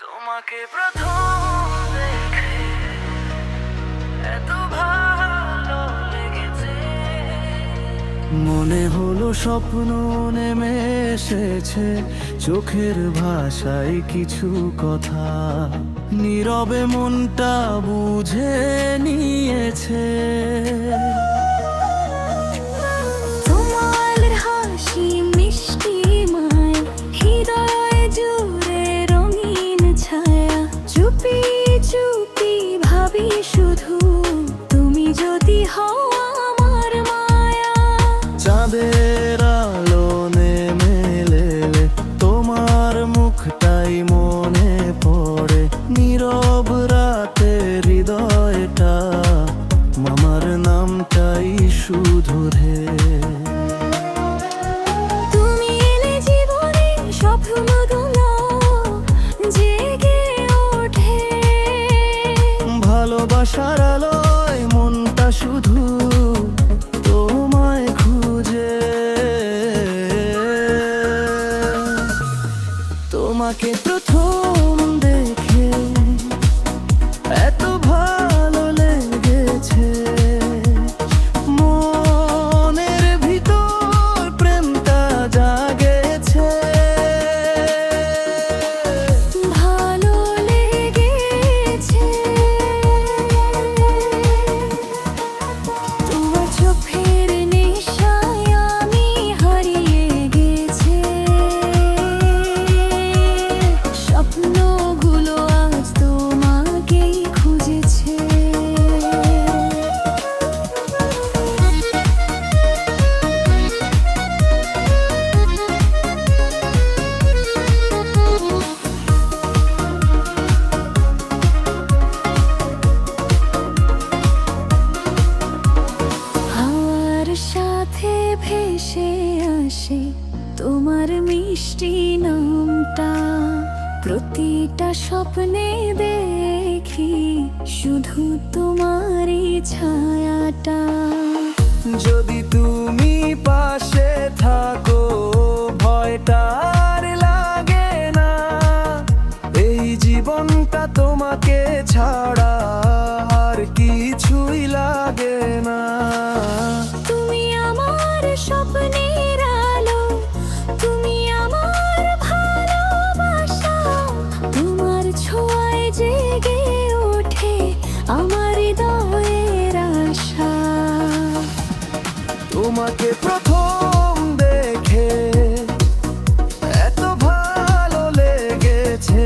তোমাকে প্রথম দেখে এত ভালো লেগেছে, মনে হলো স্বপ্ন নেমে এসেছে, চোখের ভাষায় কিছু কথা নীরবে মনটা বুঝে নিয়েছে। তোমার হাসি মিষ্টি মায়া, হৃদয় জুড়ে রঙিন ছায়া, চুপি চুপি ভাবি শুধু তুমি যদি হও আমার মায়া। চাঁদের আলো নেমে এলে তোমার মুখটাই মনে পড়ে, নীরব রাতে হৃদয়টা মামার নামটাই শুধু রে। তুমি এলে জীবনে স্বপ্নগুলো জেগে ওঠে, ভালোবাসার আলোয় মনটা শুধু তোমায় খুঁজে। তোমাকে প্রথম দেখে এত ভালো লেগেছে, মনের ভিতর প্রেমটা জাগেছে। ভালো লেগেছে। তোমার চোখের নেশায় আমি হারিয়ে গেছি, স্বপ্নগুলো আজ তোমাকেই খুঁজেছে। হাওয়ার সাথে ভেসে আসে তোমার মিষ্টি নামটা, প্রতিটা স্বপ্নে দেখি শুধু তোমারই ছায়াটা। যদি তুমি পাশে থাকো ভয়টা আর লাগে না, এই জীবনটা তোমাকে ছাড়া আর কিছুই লাগে না। তুমি আমার স্বপ্নের আলো, তুমি আমার ভালোবাসা, তোমার ছোঁয়ায় জেগে ওঠে আমার হৃদয়ের আশা। তোমাকে প্রথম দেখে এত ভালো লেগেছে,